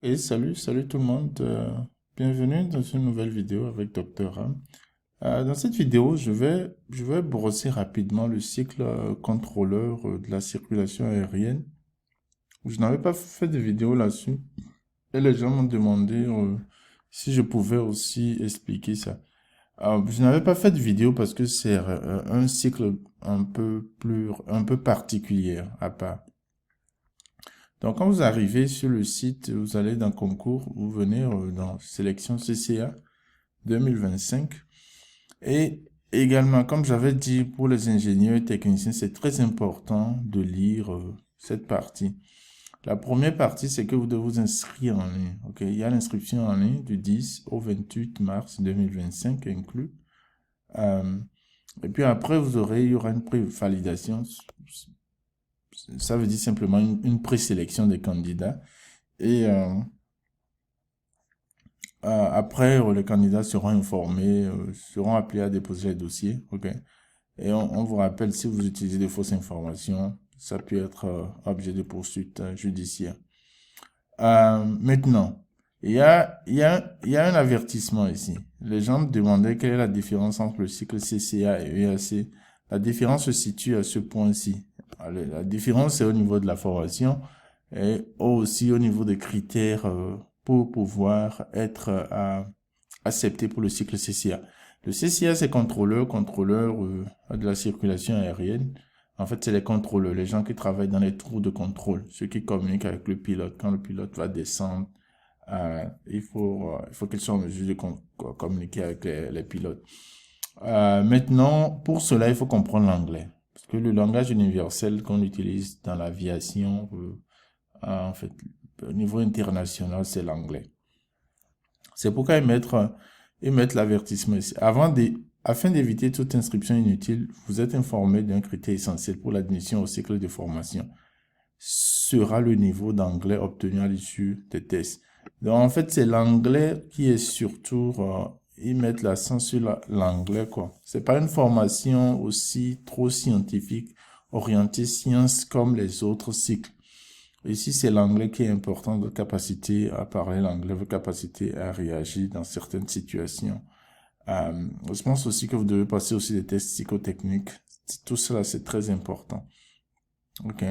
Et salut tout le monde. Bienvenue dans une nouvelle vidéo avec Dr. Ram. Dans cette vidéo, je vais brosser rapidement le cycle contrôleur de la circulation aérienne. Je n'avais pas fait de vidéo là-dessus et les gens m'ont demandé si je pouvais aussi expliquer ça. Je n'avais pas fait de vidéo parce que c'est un cycle un peu particulier à part. Donc, quand vous arrivez sur le site, vous allez dans concours, vous venez dans sélection CCA 2025. Et également, comme j'avais dit, pour les ingénieurs et techniciens, c'est très important de lire cette partie. La première partie, c'est que vous devez vous inscrire en ligne. Ok, il y a l'inscription en ligne du 10 au 28 mars 2025 inclus. Euh, et puis après, il y aura une prévalidation. Ça veut dire simplement une présélection des candidats. Et après, les candidats seront informés, seront appelés à déposer les dossiers, ok? Et on vous rappelle, si vous utilisez de fausses informations, ça peut être objet de poursuite judiciaire. Maintenant, il y a un avertissement ici. Les gens me demandaient quelle est la différence entre le cycle CCA et EAC. La différence se situe à ce point-ci. La différence, c'est au niveau de la formation et aussi au niveau des critères pour pouvoir être accepté pour le cycle CCA. Le CCA, c'est contrôleur de la circulation aérienne. En fait, c'est les contrôleurs, les gens qui travaillent dans les trous de contrôle, ceux qui communiquent avec le pilote. Quand le pilote va descendre, il faut qu'ils soient en mesure de communiquer avec les pilotes. Maintenant, pour cela, il faut comprendre l'anglais. Parce que le langage universel qu'on utilise dans l'aviation, en fait, au niveau international, c'est l'anglais. C'est pourquoi ils mettent l'avertissement ici. Afin d'éviter toute inscription inutile, vous êtes informé d'un critère essentiel pour l'admission au cycle de formation. Sera le niveau d'anglais obtenu à l'issue des tests. Donc, en fait, c'est l'anglais qui est surtout, ils mettent l'accent sur l'anglais, quoi. C'est pas une formation aussi trop scientifique, orientée science comme les autres cycles. Ici, c'est l'anglais qui est important, votre capacité à parler l'anglais, votre capacité à réagir dans certaines situations. Je pense aussi que vous devez passer aussi des tests psychotechniques. Tout cela, c'est très important. OK.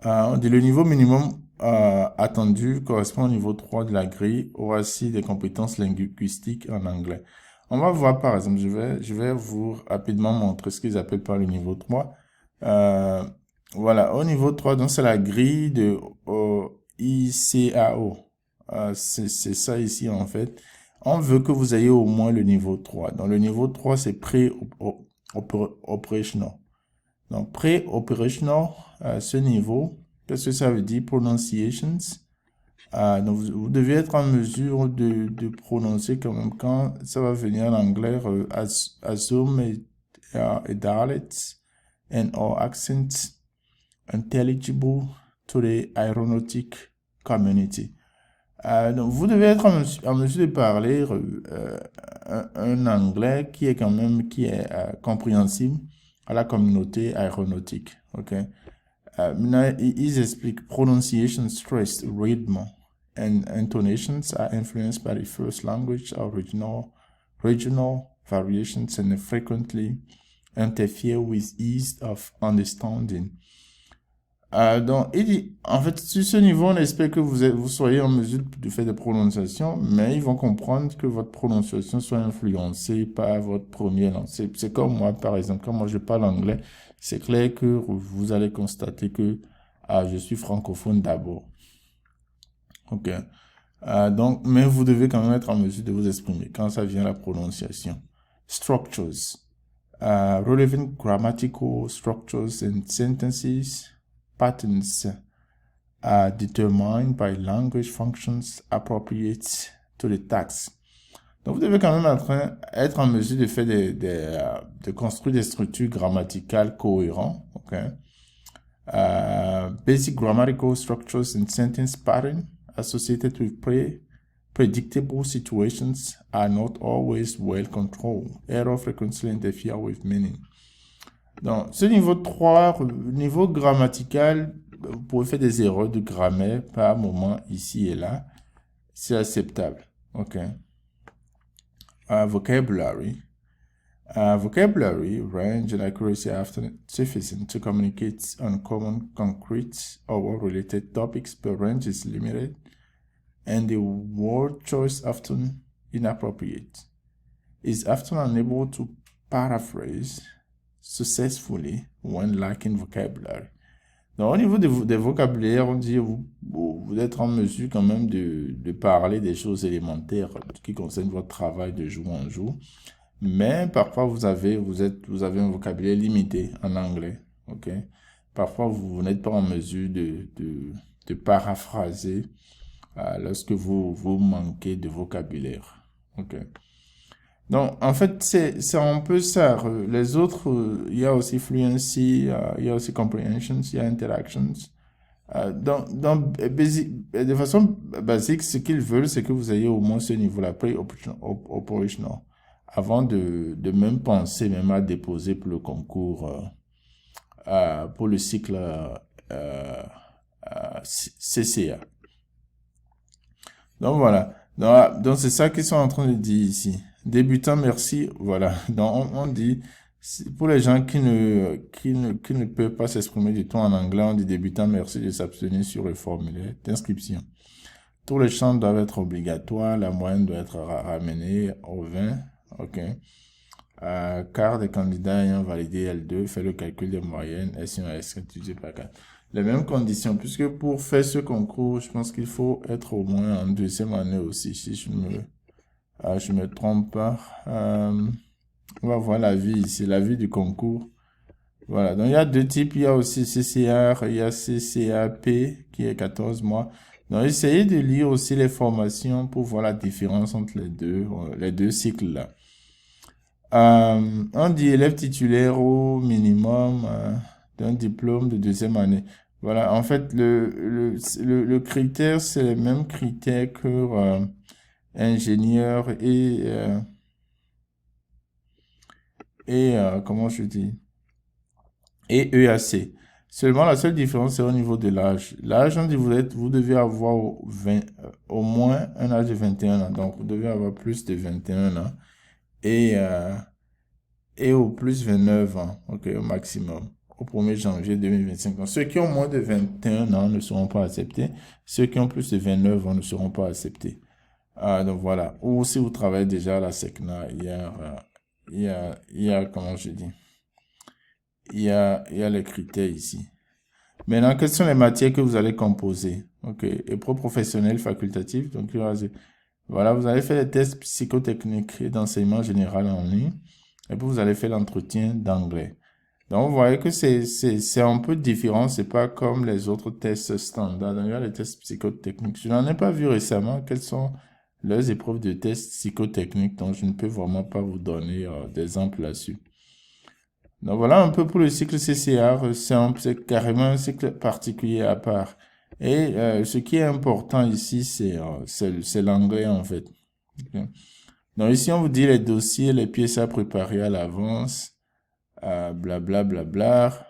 On dit le niveau minimum attendu correspond au niveau 3 de la grille, voici des compétences linguistiques en anglais. On va voir par exemple, je vais vous rapidement montrer ce qu'ils appellent par le niveau 3. Euh, voilà, au niveau 3, donc c'est la grille de ICAO. C'est ça ici en fait. On veut que vous ayez au moins le niveau 3. Donc le niveau 3, c'est pré-operational. Donc, pré-operational, ce niveau, qu'est-ce que ça veut dire? Pronunciations. Donc, vous devez être en mesure de prononcer quand même quand ça va venir en anglais, assume a dialect and or accent intelligible to the aeronautic community. Donc, vous devez être en mesure de parler un anglais qui est quand même compréhensible à la communauté aéronautique. Ok. Maintenant, ils expliquent pronunciation, stress, rhythm, and intonations are influenced by the first language or regional variations and frequently interfere with ease of understanding. Donc, il dit, en fait, sur ce niveau, on espère que vous soyez en mesure de faire des prononciations, mais ils vont comprendre que votre prononciation soit influencée par votre premier langue. C'est comme moi, par exemple, quand moi je parle anglais, c'est clair que vous allez constater que je suis francophone d'abord. Ok. Donc, mais vous devez quand même être en mesure de vous exprimer quand ça vient à la prononciation. Structures. Relevant grammatical structures and sentences. Patterns are determined by language functions appropriate to the task. Donc, vous devez quand même être en mesure de faire de construire des structures grammaticales cohérentes. Okay? Basic grammatical structures and sentence patterns associated with predictable situations are not always well controlled. Error frequently interfere with meaning. Donc, ce niveau 3, niveau grammatical, vous pouvez faire des erreurs de grammaire par moment ici et là. C'est acceptable. OK. Vocabulary. Vocabulary range and accuracy often sufficient to communicate on common, concrete, or related topics, but range is limited, and the word choice often inappropriate. Is often unable to paraphrase successfully when lacking vocabulary. Donc, au niveau des vocabulaires, on dit vous êtes en mesure quand même de parler des choses élémentaires qui concernent votre travail de jour en jour. Mais parfois, vous avez un vocabulaire limité en anglais. OK? Parfois, vous n'êtes pas en mesure de paraphraser lorsque vous manquez de vocabulaire. OK? Donc, en fait, c'est un peu ça. Les autres, il y a aussi fluency, il y a aussi comprehension, il y a interactions. De façon basique, ce qu'ils veulent, c'est que vous ayez au moins ce niveau-là, pre-operational, avant de même penser même à déposer pour le concours, pour le cycle CCA. Donc voilà. Donc c'est ça qu'ils sont en train de dire ici. Débutant, merci. Voilà. Donc on dit, pour les gens qui ne peuvent pas s'exprimer du tout en anglais, on dit débutant, merci de s'abstenir sur le formulaire d'inscription. Tous les champs doivent être obligatoires. La moyenne doit être ramenée au 20. OK. Quart des candidats ayant validé L2, fait le calcul des moyennes, S1 S divisé par 4. Les mêmes conditions, puisque pour faire ce concours, je pense qu'il faut être au moins en deuxième année aussi, si je me trompe pas. On va voir l'avis ici, l'avis du concours. Voilà, donc il y a deux types, il y a aussi CCR, il y a CCAP qui est 14 mois. Donc essayez de lire aussi les formations pour voir la différence entre les deux cycles là. On dit élève titulaire au minimum d'un diplôme de deuxième année. Voilà, en fait, le critère, c'est les mêmes critères que ingénieur comment je dis, et EAC. Seulement, la seule différence, c'est au niveau de l'âge. L'âge, on dit, vous devez avoir au moins un âge de 21 ans. Donc, vous devez avoir plus de 21 ans. Et au plus 29 ans, ok, au maximum, au 1er janvier 2025. Donc, ceux qui ont moins de 21 ans ne seront pas acceptés. Ceux qui ont plus de 29 ans ne seront pas acceptés. Donc voilà. Ou si vous travaillez déjà à la SECNA, il y a, comment je dis, il y a les critères ici. Maintenant, quelles sont les matières que vous allez composer? Ok, épreuve professionnelle facultative. Donc, voilà, vous allez faire les tests psychotechniques et d'enseignement général en ligne. Et puis, vous allez faire l'entretien d'anglais. Donc, vous voyez que c'est un peu différent. C'est pas comme les autres tests standards. Donc, il y a les tests psychotechniques. Je n'en ai pas vu récemment. Quelles sont leurs épreuves de tests psychotechniques? Donc, je ne peux vraiment pas vous donner d'exemples là-dessus. Donc, voilà un peu pour le cycle CCR. C'est carrément un cycle particulier à part. Et ce qui est important ici, c'est l'anglais, en fait. Okay. Donc, ici, on vous dit les dossiers, les pièces à préparer à l'avance, blablabla. Bla, bla, bla.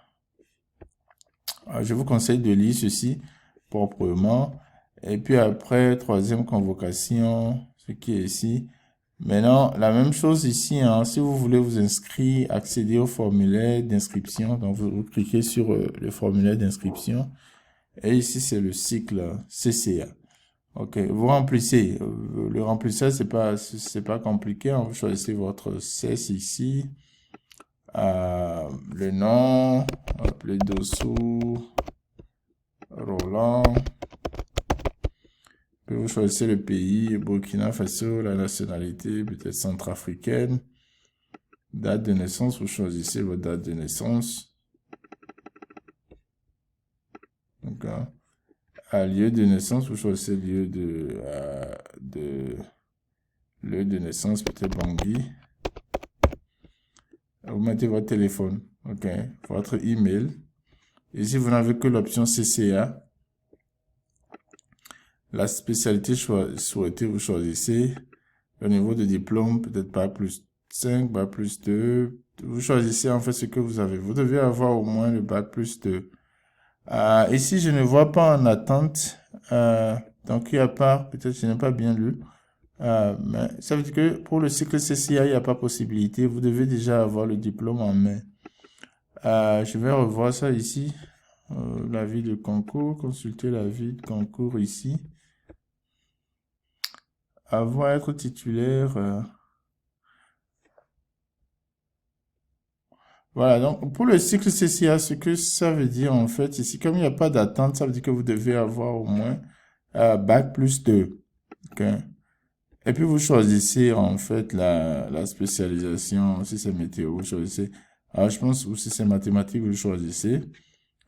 Je vous conseille de lire ceci proprement. Et puis après, troisième convocation, ce qui est ici. Maintenant, la même chose ici, hein, si vous voulez vous inscrire, accéder au formulaire d'inscription, donc vous cliquez sur le formulaire d'inscription. Et ici, c'est le cycle CCA. Ok, vous remplissez. Le remplissage, c'est pas compliqué. Vous choisissez votre CES ici. Le nom, le dessous, Roland. Puis vous choisissez le pays, Burkina Faso, la nationalité, peut-être centrafricaine. Date de naissance, vous choisissez votre date de naissance. Donc, lieu de naissance, vous choisissez lieu de naissance, peut-être Bangui. Vous mettez votre téléphone, ok, votre email. Ici, vous n'avez que l'option CCA. La spécialité souhaitée, vous choisissez. Le niveau de diplôme, peut-être pas plus 5, bac plus 2. Vous choisissez en fait ce que vous avez. Vous devez avoir au moins le bac plus 2. Ici, je ne vois pas en attente. Donc, il n'y a pas, peut-être je n'ai pas bien lu. Mais ça veut dire que pour le cycle CCA, il n'y a pas possibilité. Vous devez déjà avoir le diplôme en main. Je vais revoir ça ici. L'avis de concours, consulter l'avis de concours ici. Avoir être titulaire. Voilà, donc pour le cycle CCA, ce que ça veut dire en fait, ici, comme il n'y a pas d'attente, ça veut dire que vous devez avoir au moins Bac plus 2. Ok. Et puis vous choisissez en fait la spécialisation, si c'est météo, vous choisissez. Alors je pense, ou si c'est mathématiques, vous choisissez.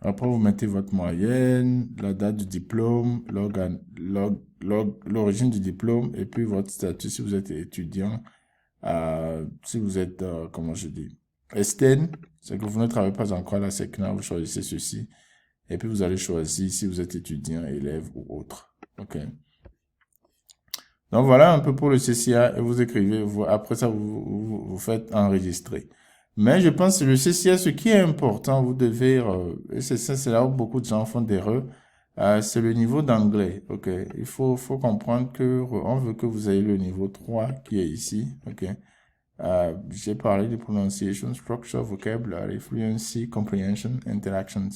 Après, vous mettez votre moyenne, la date du diplôme, l'origine du diplôme, et puis votre statut si vous êtes étudiant, si vous êtes, comment je dis, STEM, c'est que vous ne travaillez pas encore à la SECNA, vous choisissez ceci, et puis vous allez choisir si vous êtes étudiant, élève ou autre. OK. Donc voilà un peu pour le CCA, et vous écrivez, après ça, vous faites enregistrer. Mais je pense que le CCA, ce qui est important, vous devez, et c'est ça, c'est là où beaucoup de gens font d'erreurs, c'est le niveau d'anglais. OK. Il faut comprendre que on veut que vous ayez le niveau 3 qui est ici. OK. J'ai parlé de pronunciation, structure, vocabulary, fluency, comprehension, interactions.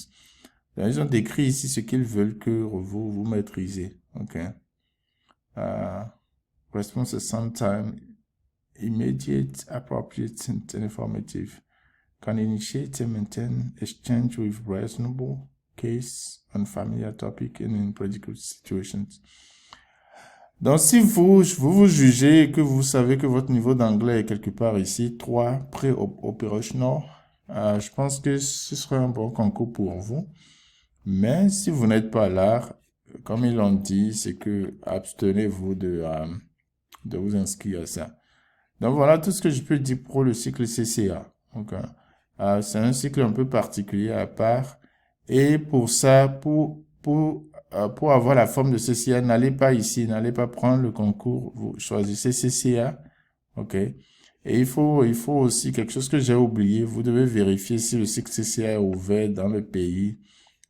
Donc, ils ont décrit ici ce qu'ils veulent que vous maîtrisez. OK. Response is sometime immediate, appropriate, and informative. Can initiate and maintain exchange with reasonable case on familiar topic and in political situations. Donc, si vous jugez que vous savez que votre niveau d'anglais est quelque part ici, 3, pré-operational, je pense que ce serait un bon concours pour vous. Mais si vous n'êtes pas là, comme ils l'ont dit, c'est que abstenez-vous de vous inscrire à ça. Donc, voilà tout ce que je peux dire pour le cycle CCA. Donc, c'est un cycle un peu particulier à part. Et pour ça, pour avoir la forme de CCA, n'allez pas ici, n'allez pas prendre le concours, vous choisissez CCA, ok? Et il faut aussi quelque chose que j'ai oublié, vous devez vérifier si le cycle CCA est ouvert dans le pays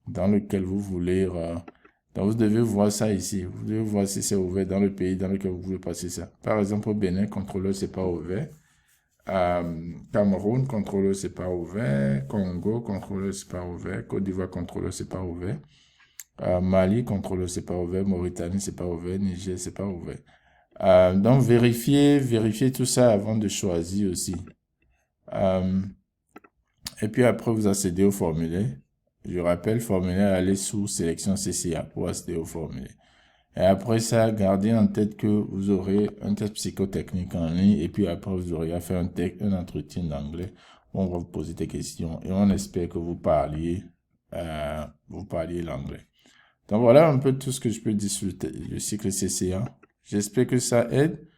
dans lequel vous voulez, donc vous devez voir ça ici, vous devez voir si c'est ouvert dans le pays dans lequel vous voulez passer ça. Par exemple, au Bénin, contrôleur, c'est pas ouvert. Cameroun, contrôleur, c'est pas ouvert. Congo, contrôleur, c'est pas ouvert. Côte d'Ivoire, contrôleur, c'est pas ouvert. Mali, contrôleur, c'est pas ouvert. Mauritanie, c'est pas ouvert. Niger, c'est pas ouvert. Donc, vérifiez tout ça avant de choisir aussi. Et puis après, vous accédez au formulaire. Je rappelle, formulaire, allez sous sélection CCA pour accéder au formulaire. Et après ça, gardez en tête que vous aurez un test psychotechnique en ligne et puis après vous aurez à faire un entretien d'anglais où on va vous poser des questions et on espère que vous parliez l'anglais. Donc voilà un peu tout ce que je peux dire sur le cycle CCA. J'espère que ça aide.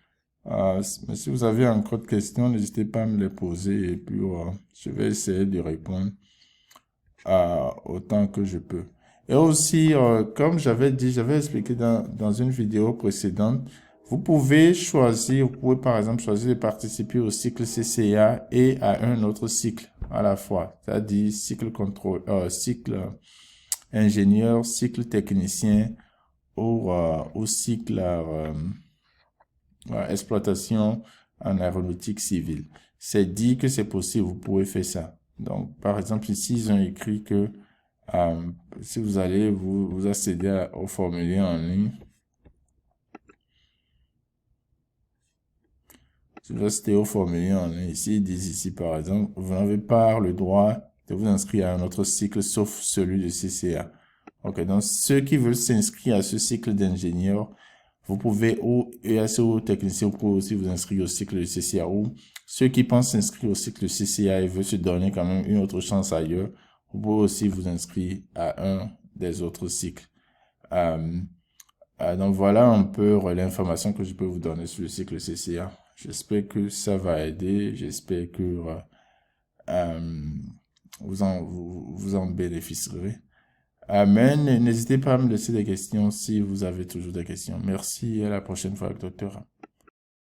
Mais si vous avez encore de questions, n'hésitez pas à me les poser et puis je vais essayer de répondre autant que je peux. Et aussi, comme j'avais expliqué dans une vidéo précédente, vous pouvez par exemple choisir de participer au cycle CCA et à un autre cycle à la fois, c'est-à-dire cycle ingénieur, cycle technicien ou cycle exploitation en aéronautique civile. C'est dit que c'est possible, vous pouvez faire ça. Donc, par exemple, ici, ils ont écrit que si vous allez vous accéder au formulaire en ligne, si vous accédez au formulaire en ligne, ici, ils disent ici, par exemple, vous n'avez pas le droit de vous inscrire à un autre cycle sauf celui de CCA. Ok, donc ceux qui veulent s'inscrire à ce cycle d'ingénieur, vous pouvez, ou EAC ou technicien, vous pouvez aussi vous inscrire au cycle de CCA, ou ceux qui pensent s'inscrire au cycle de CCA et veulent se donner quand même une autre chance ailleurs, vous pouvez aussi vous inscrire à un des autres cycles. Donc voilà un peu l'information que je peux vous donner sur le cycle CCA. J'espère que ça va aider, j'espère que vous en bénéficierez. Amen. N'hésitez pas à me laisser des questions si vous avez toujours des questions. Merci et à la prochaine fois, docteur.